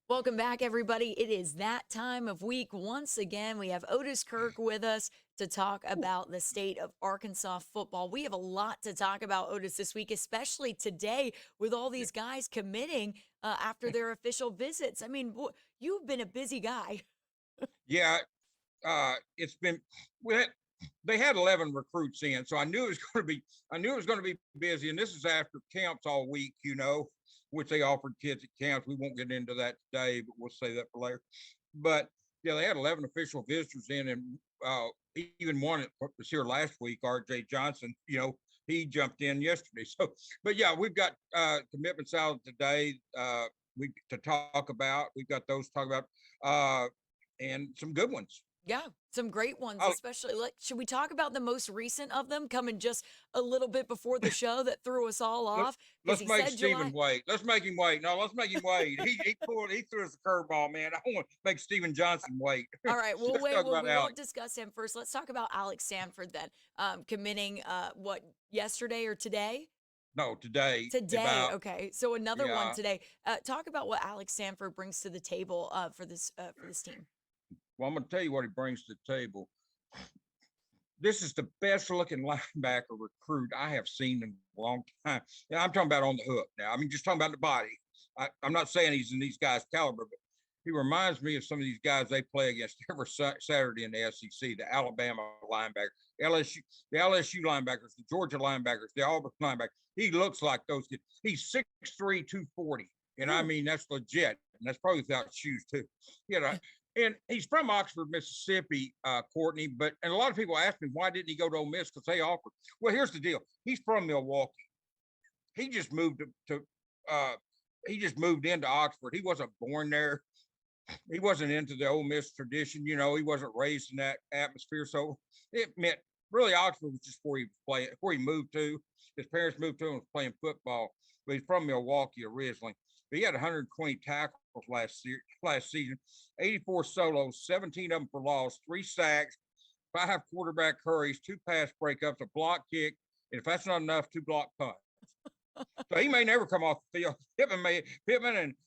Welcome back, everybody. It is that time of week. Once again, we have Otis Kirk with us to talk about the state of Arkansas football. We have a lot to talk about, Otis, this week, especially today with all these guys committing after their official visits. I mean, you've been a busy guy. Yeah, it's been we had, they had 11 recruits in, so I knew it was going to be busy, and this is after camps all week, which they offered kids at camps. We won't get into that today, but we'll say that for later. But yeah, they had 11 official visitors in, and even one that was here last week, R.J. Johnson. He jumped in yesterday. So, but yeah, we've got commitments out today. We to talk about. We've got those to talk about. And some good ones. Yeah, some great ones, Oh, especially. Should we talk about the most recent of them coming just a little bit before the show that threw us all let, off? Because let's he make said Stephen July. wait. Let's make him wait. No, let's make him wait. He threw us a curveball, man. I want to make Stephen Johnson wait. All right, we'll Let's wait. talk Well, about we won't Alex. discuss him first. Let's talk about Alex Sanford then, committing what yesterday or today? No, today Today, about okay. So another one yeah. today. Talk about what Alex Sanford brings to the table for this team. Well, I'm going to tell you what he brings to the table. This is the best looking linebacker recruit I have seen in a long time. And I'm talking about on the hook now. I mean, just talking about the body. I'm not saying he's in these guys' caliber, but he reminds me of some of these guys they play against every Saturday in the SEC, the Alabama linebacker, LSU, the LSU linebackers, the Georgia linebackers, the Auburn linebackers. He looks like those kids. He's 6'3", 240. And I Ooh, mean, that's legit. And that's probably without shoes, too. You know, and he's from Oxford, Mississippi, Courtney. And a lot of people ask me why didn't he go to Ole Miss because they offered. Well, here's the deal: he's from Milwaukee. He just moved to uh, he just moved into Oxford. He wasn't born there. He wasn't into the Ole Miss tradition. He wasn't raised in that atmosphere. So it meant really Oxford was just where he was playing, where he moved to. His parents moved to him and was playing football. But he's from Milwaukee originally. But he had 120 tackles last season, 84 solos, 17 of them for loss, 3 sacks, 5 quarterback hurries, 2 pass breakups, a block kick, and if that's not enough, 2 block punts. So he may never come off the field. Pittman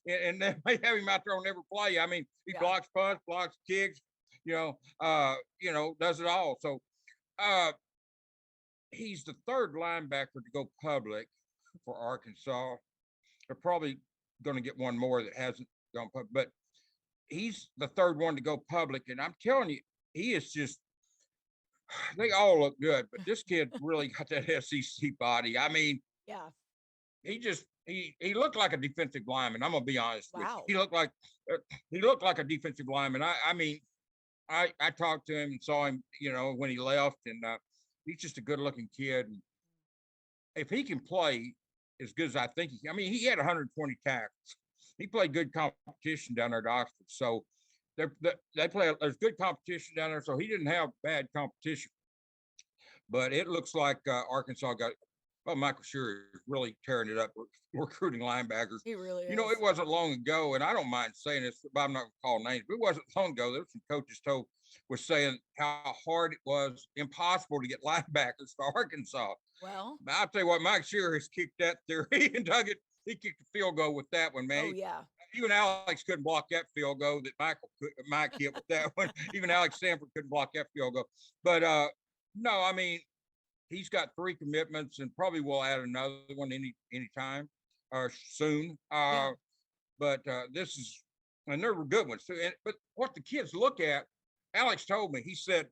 and they may have him out there on every play. I mean, he yeah. blocks punts, blocks kicks, does it all. So uh he's the third linebacker to go public for Arkansas. They're probably going to get one more that hasn't gone public, but he's the third one to go public. And I'm telling you, he is just they all look good, but this kid really got that SEC body. I mean, Yeah. he looked like a defensive lineman. I'm gonna be honest with you. Wow. Uh, he looked like a defensive lineman. I mean, I talked to him and saw him, when he left, and he's just a good looking kid. And if he can play as good as I think he can, I mean, he had 120 tackles. He played good competition down there at Oxford, so they play. There's good competition down there, so he didn't have bad competition. But it looks like Arkansas got. Well, Michael Sure is really tearing it up recruiting linebackers. He really It is. wasn't long ago, and I don't mind saying this, but I'm not going to call names. But it wasn't long ago. There were some coaches was saying how hard it was, impossible to get linebackers for Arkansas. Well, But I'll tell you what, Mike Shearer has kicked that theory and dug it. He kicked the field goal with that one, oh man. yeah. Even Alex couldn't block that field goal that Mike hit with that one. Even Alex Sanford couldn't block that field goal. But no, I mean, he's got 3 commitments and probably will add another one anytime or soon. Yeah. But this is and they're good ones too. But what the kids look at, Alex told me, he said,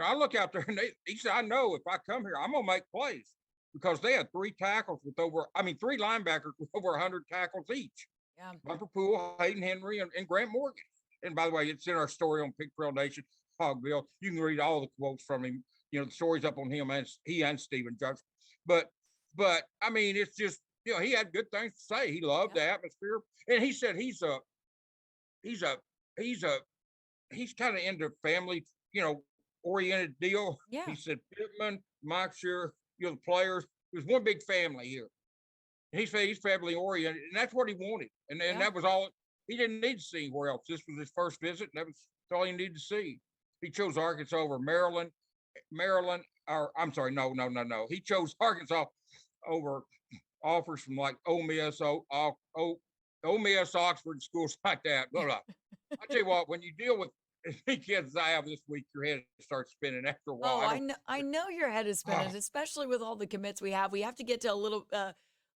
I look out there and he said, I know if I come here, I'm gonna make plays because they had 3 tackles with three linebackers with over 100 tackles each. Yeah. Bumper Pool, Hayden Henry, and Grant Morgan. And by the way, it's in our story on Pig Trail Nation, Hogville. You can read all the quotes from him. The story's up on him and he and Stephen Johnson. But I mean, it's just he had good things to say. He loved Yeah. the atmosphere, and he said he's a he's a he's a he's kind of into family, oriented deal. Yeah. He said Pittman, Mike Sure, the players. There's one big family here. He said he's family oriented, and that's what he wanted. And Yeah. that was all. He didn't need to see anywhere else. This was his first visit, and that's all he needed to see. He chose Arkansas over Maryland, or I'm sorry, no. He chose Arkansas over offers from like Ole Miss, Ole Miss, Oxford, schools like that. Blah, blah. I tell you what, when you deal with as many kids as I have this week, your head starts spinning after a while. Oh, I don't. I know your head is spinning, Oh, especially with all the commits we have. We have to get to a little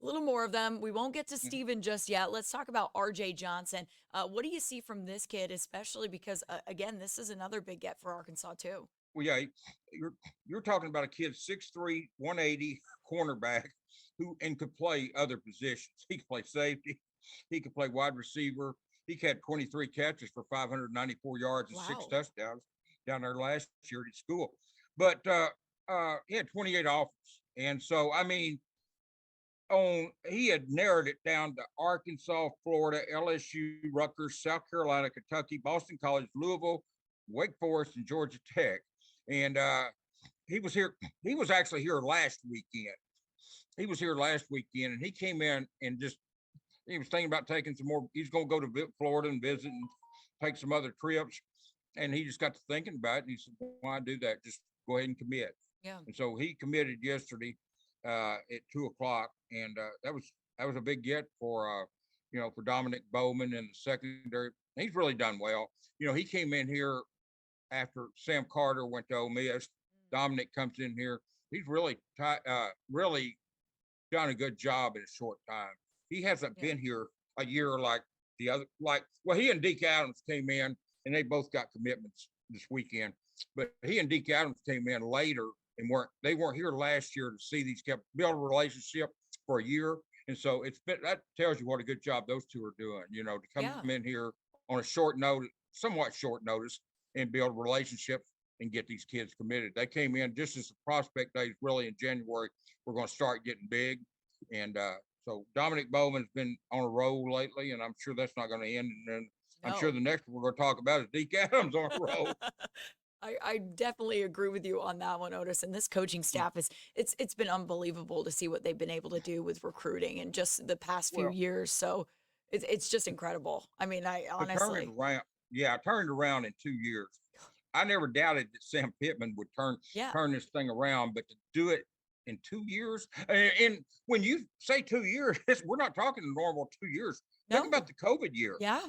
more of them. We won't get to mhm. Steven just yet. Let's talk about RJ Johnson. What do you see from this kid, especially because again, this is another big get for Arkansas too. Well, yeah, you're you're talking about a kid 6'3", 180 cornerback who and could play other positions. He could play safety. He could play wide receiver. He had 23 catches for 594 yards and six Wow. touchdowns down there last year at school. But he had 28 offers. And so, I mean, he had narrowed it down to Arkansas, Florida, LSU, Rutgers, South Carolina, Kentucky, Boston College, Louisville, Wake Forest, and Georgia Tech. And he was here. He was actually here last weekend. He was here last weekend, and he came in and just he was thinking about taking some more. He's going to go to Florida and visit and take some other trips. And he just got to thinking about it, and he said, "Why do that? Just go ahead and commit." Yeah. And so he committed yesterday at 2 o'clock, and that was a big get for for Dominic Bowman in the secondary. He's really done well. He came in here after Sam Carter went to Ole Miss. Dominic comes in here. He's really done a good job in a short time. He hasn't Yeah. been here a year like the other. Well, he and Deke Adams came in, and they both got commitments this weekend. But he and Deke Adams came in later and weren't here last year to see these kept build a relationship for a year. And so that tells you what a good job those two are doing. To come Yeah. in here on a short notice, somewhat short notice, and build relationships and get these kids committed. They came in just as the prospect days really in January. We're going to start getting big. And so Dominic Bowman's been on a roll lately, and I'm sure that's not going to end. And then I'm sure No. the next one we're going to talk about is Deke Adams on a roll. I definitely agree with you on that one, Otis. And this coaching staff it's been unbelievable to see what they've been able to do with recruiting in just the past few Well, years. So it's just incredible. I mean, I to turn it honestly, around, yeah, I turned around in 2 years. I never doubted that Sam Pittman would yeah, turn this thing around, but to do it in 2 years, and when you say 2 years, we're not talking a normal 2 years. Think about no, the COVID year. yeah,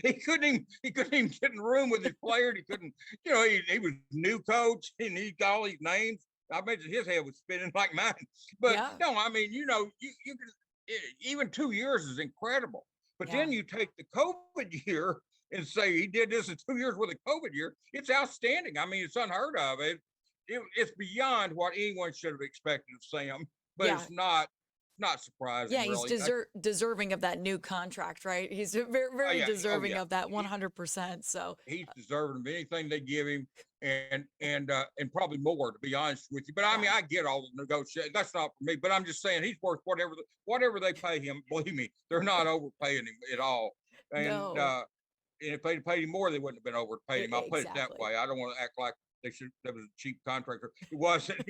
He couldn't even get in the room with his players. He couldn't, he was new coach and he got all these names. I bet his head was spinning like mine. But yeah, no, I mean, you can even 2 years is incredible. But yeah. then you take the COVID year and say he did this in 2 years with a COVID year. It's outstanding. I mean, it's unheard of. It's beyond what anyone should have expected of Sam. But Yeah, it's not surprising yeah, he's really. deserving of that new contract, right? He's very, Oh very yeah, oh deserving yeah. of that He, 100%. So, he's deserving of anything they give him, and probably more, to be honest with you. But I mean, yeah, I get all the negotiation. That's not for me. But I'm just saying he's worth whatever they pay him. Believe me, they're not overpaying him at all. no, And if they'd paid him more, they wouldn't have been overpaying him. I'll put it that exactly. way. I don't want to act like that was a cheap contractor. It wasn't,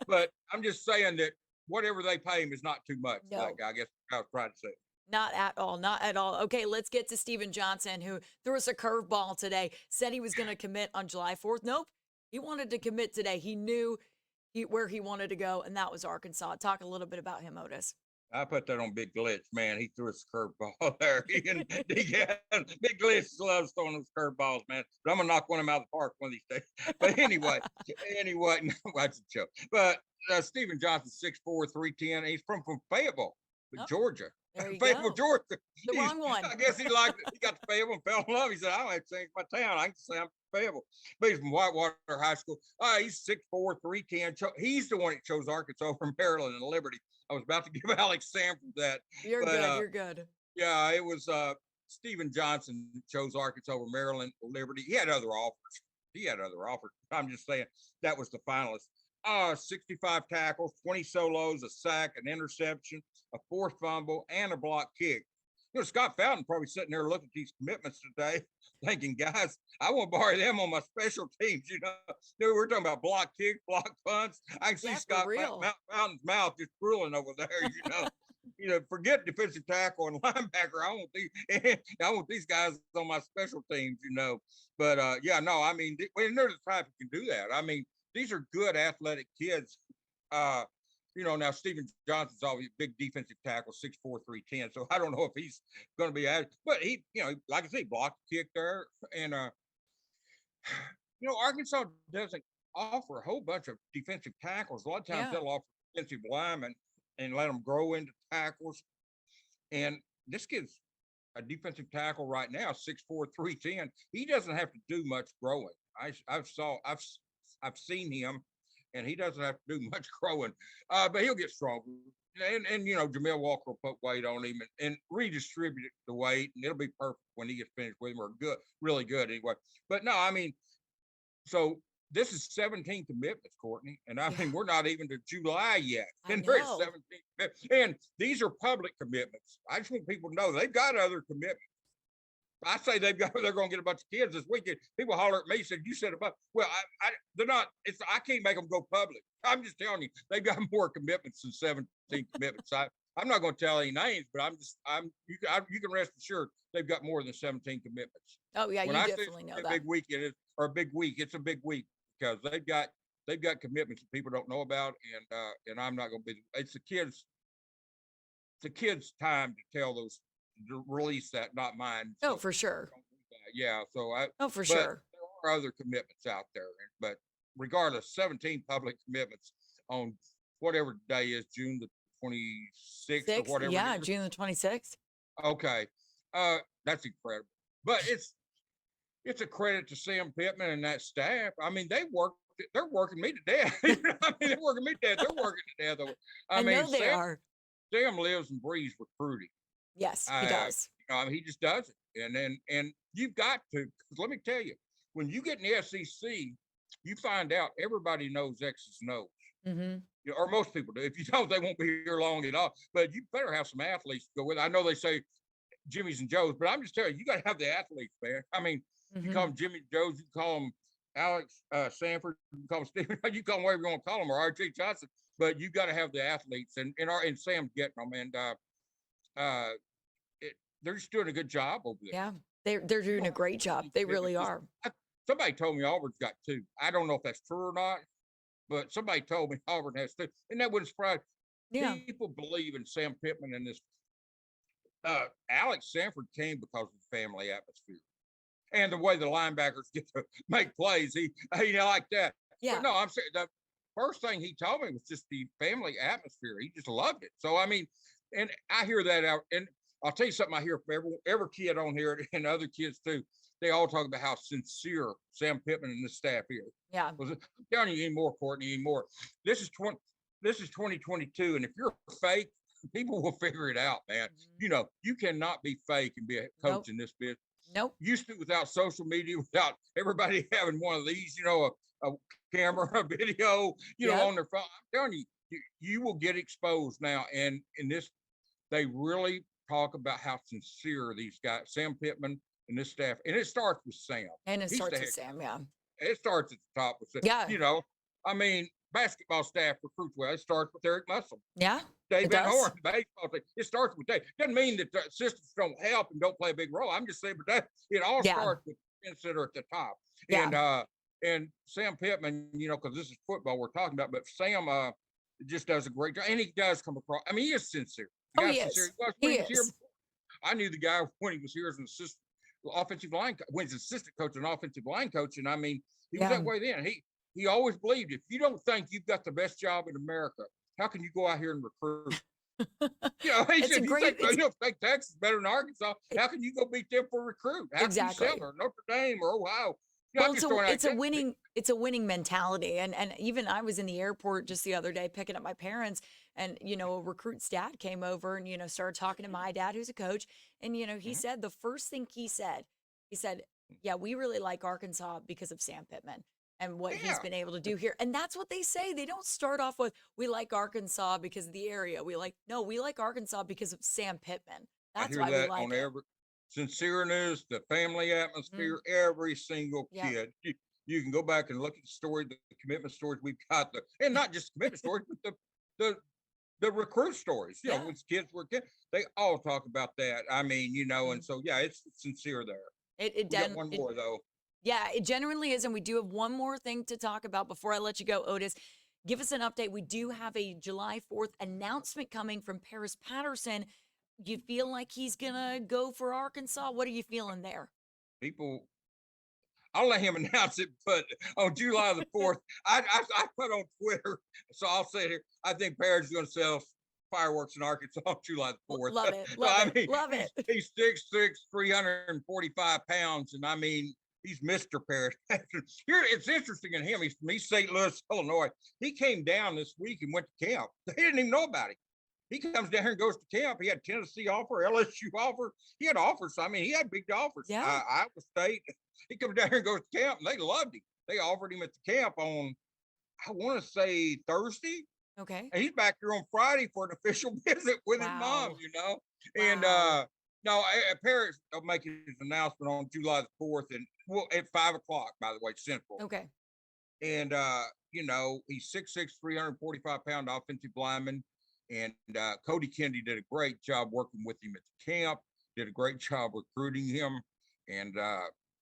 But I'm just saying that whatever they pay him is not too much. Like No, I guess I was trying to say. not at all. Not at all. Okay, let's get to Steven Johnson, who threw us a curveball today. Said he was going to commit on July 4th. Nope. He wanted to commit today. He knew where he wanted to go, and that was Arkansas. Talk a little bit about him, Otis. I put that on Big Glitch, man. He threw us a curveball there. Big Glitch loves throwing those curveballs, man. But I'm gonna knock one of them out of the park one of these days. But anyway, no, that's a joke. But Stephen Johnson, 6'4", 310. He's from Fayetteville, Oh, Georgia. there you Fayetteville, go. Georgia. The wrong one. I guess he liked it. He got to Fayetteville and fell in love. He said, I don't have to change my town. I can say I'm from Fayettille. But he's from Whitewater High School. He's 6'4", 310. He's the one that chose Arkansas from Maryland and Liberty. I was about to give Alex Sanford that. You're But good. You're good. yeah, it was Stephen Johnson chose Arkansas over Maryland, Liberty. He had other offers. I'm just saying that was the finalist. 65 tackles, 20 solos, a sack, an interception, a forced fumble, and a block kick. Scott Fountain probably sitting there looking at these commitments today, thinking, guys, I want to borrow them on my special teams. We're talking about block kicks, block punts. I can see Yeah, for Scott real. Fountain's mouth just drooling over there. Forget defensive tackle and linebacker. I want these guys on my special teams. But yeah, no, I mean, when they're the type who can do that. I mean, these are good athletic kids. Uh, Now Stephen Johnson's always a big defensive tackle, 6'4", 310. So I don't know if he's going to be added, but he, like I say, blocked the kick there. And, Arkansas doesn't offer a whole bunch of defensive tackles. A lot of times Yeah. they'll offer defensive linemen and let them grow into tackles. And this kid's a defensive tackle right now, 6'4", 310. He doesn't have to do much growing. I've seen him, and he doesn't have to do much growing, but he'll get stronger. And Jamil Walker will put weight on him and redistribute the weight, and it'll be perfect when he gets finished with him, or good, really good anyway. But no, I mean, so this is 17 commitments, Courtney, and I mean we're not even to July yet, and there's 17 commitments, and these are public commitments. I just want people to know they've got other commitments. I say they're going to get a bunch of kids this weekend. People holler at me, said, you said about, well, they're not, I can't make them go public. I'm just telling you, they've got more commitments than 17 commitments. I'm not going to tell any names, but you can rest assured they've got more than 17 commitments. Oh yeah, When you I say definitely know it's a that. big week, or a big week, it's a big week because they've got commitments that people don't know about. And I'm not going to be, it's the kids' time to tell those, to release that, not mine. Oh, So for sure. yeah. So Oh, for but sure. there are other commitments out there. But regardless, 17 public commitments on whatever day is, June the 26th or Six, whatever yeah, it is. June the 26th. Okay. That's incredible. But it's a credit to Sam Pittman and that staff. I mean, they're working me to death. I mean, they're working me to death. They're working to death. I mean, know they are. Sam lives and breathes recruiting. Yes, he does. I mean, he just does it. And you've got to, 'cause let me tell you, when you get in the SEC, you find out everybody knows X's and O's. Mm-hmm. Or most people do. If you don't, they won't be here long at all. But you better have some athletes to go with. I know they say Jimmy's and Joe's, but I'm just telling you, you got to have the athletes, man. I mean, you call them Jimmy Joe's, you call them Alex Sanford, you call them Stephen, you call them whatever you want to call them, or R.J. Johnson. But you got to have the athletes, and Sam's getting them, and they're just doing a good job over there. Yeah, they're doing a great job. They really are. Somebody told me Auburn's got 2. I don't know if that's true or not, but somebody told me Auburn has 2, and that wouldn't surprise. Yeah. People believe in Sam Pittman and this. Alex Sanford came because of the family atmosphere and the way the linebackers get to make plays. He like that. Yeah. But no, I'm saying the first thing he told me was just the family atmosphere. He just loved it. So I mean, and I hear that out, and I'll tell you something I hear from every kid on here and other kids too. They all talk about how sincere Sam Pittman and the staff is. Yeah. I'm telling you anymore, Courtney, anymore. This is 2022, and if you're fake, people will figure it out, man. You cannot be fake and be a coach in this business. Nope. Used to, without social media, without everybody having one of these, a camera, a video, on their phone. I'm telling you, you will get exposed now. And in this, they really talk about how sincere these guys, Sam Pittman and this staff, and it starts with Sam. And it starts with Sam, yeah. It starts at the top with Sam. Yeah. I mean, basketball staff recruits well. It starts with Eric Musselman. Yeah. Dave Van Horn, baseball team. It starts with Dave. Doesn't mean that the assistants don't help and don't play a big role. I'm just saying, but it all starts with that are at the top. Yeah. And Sam Pittman, because this is football we're talking about, but Sam just does a great job, and he does come across. I mean, he is sincere. He is. He is. I knew the guy when he was here as an assistant offensive line, when he's assistant coach and offensive line coach, and I mean, he was that way then. He always believed if you don't think you've got the best job in America, how can you go out here and recruit? He said, you don't think Texas is better than Arkansas, how can you go beat them for recruit? How can you sell her, Notre Dame or Ohio? Well, it's a winning mentality. And even I was in the airport just the other day picking up my parents, and a recruit's dad came over and started talking to my dad, who's a coach, and he said the first thing he said, yeah, we really like Arkansas because of Sam Pittman and what he's been able to do here. And that's what they say. They don't start off with, we like Arkansas because of the area. We like Arkansas because of Sam Pittman. That's why we like it. Sincereness, the family atmosphere, every single kid. You can go back and look at the story, the commitment stories we've got, and not just commitment stories, but the recruit stories. When kids were kids, they all talk about that. I mean, and so it's sincere there. We got one more though. Yeah, it genuinely is, and we do have one more thing to talk about before I let you go, Otis. Give us an update. We do have a July 4th announcement coming from Paris Patterson. You feel like he's going to go for Arkansas? What are you feeling there? People, I'll let him announce it, but on July the 4th, I put on Twitter, so I'll say it here. I think Parrish is going to sell fireworks in Arkansas on July the 4th. Love it. So, Love I it. mean, Love it. he's 6'6", 345 pounds, and I mean, he's Mr. Parrish. Here, it's interesting in him. He's from East St. Louis, Illinois. He came down this week and went to camp. They didn't even know about him. He comes down here and goes to camp. He had Tennessee offer, LSU offer. He had offers. I mean, he had big offers. Yeah. Iowa State. He comes down here and goes to camp, and they loved him. They offered him at the camp on, I want to say Thursday, Okay. and he's back here on Friday for an official visit with his mom. Wow. And Wow. no, Parrish will make his announcement on July the 4th, and well, at 5 o'clock, by the way, Central. Okay. And he's 6'6", 345-pound offensive lineman. And Cody Kennedy did a great job working with him at the camp, did a great job recruiting him. And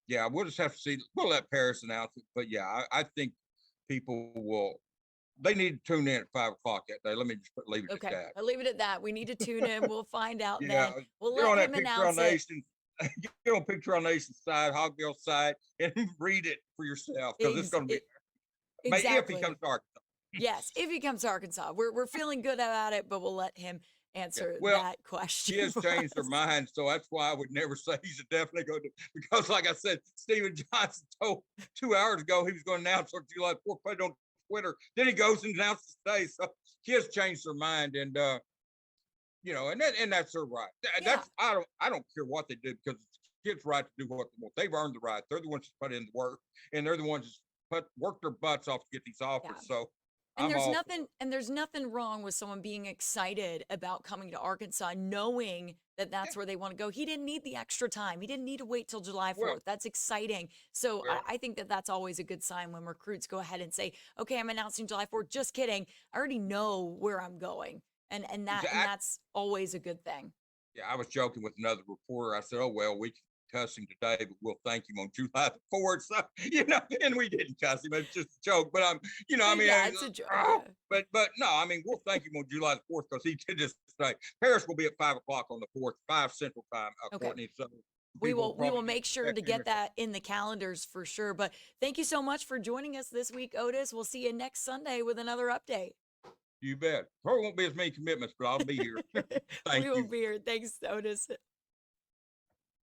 yeah, we'll just have to see. We'll let Paris announce it. But yeah, I think people they need to tune in at 5 o'clock that day. Let me just leave it Okay. at that. I'll leave it at that. We need to tune in. We'll find out Yeah, then. We'll get on let that him Picture on announce it. Nation, get on Picture on Nation's side, Hogbill side, and read it for yourself because it's going to be if he Exactly. comes to Arkansas. Yes, if he comes to Arkansas, we're feeling good about it, but we'll let him Yeah. answer Well, that he question has for changed their us. mind, so that's why I would never say he's definitely going to. Because, like I said, Stephen Johnson told 2 hours ago he was going to announce on July 4th, put it on Twitter. Then he goes and announces today. So he has changed their mind, and and that's their right. Yeah, That's I don't care what they do because it's kids' right to do what they want. They've earned the right. They're the ones that put in the work, and they're the ones that work their butts off to get these yeah. offers. So And I'm there's all for it. nothing wrong with someone being excited about coming to Arkansas, knowing that Yeah. that's where they want to go. He didn't need the extra time. He didn't need to wait till July Well, 4th. That's exciting. So well, I think that that's always a good sign when recruits go ahead and say, "Okay, I'm announcing July 4th." Just kidding. I already know where I'm going, and exactly. that's always a good thing. Yeah, I was joking with another reporter. I said, "Oh well, we can cuss him today, but we'll thank him on July the 4th." So and we didn't cuss him. It's just a joke. But I But mean, yeah, it's a joke. Yeah. but no, I mean, we'll thank him on July the 4th because he did just say Paris will be at 5 o'clock on the 4th, 5 Central Time, Okay. Courtney. So We people will will probably make sure to expect him. get that in the calendars for sure. But thank you so much for joining us this week, Otis. We'll see you next Sunday with another update. You bet. Probably won't be as many commitments, but I'll be here. We Thank will you. be here. Thanks, Otis.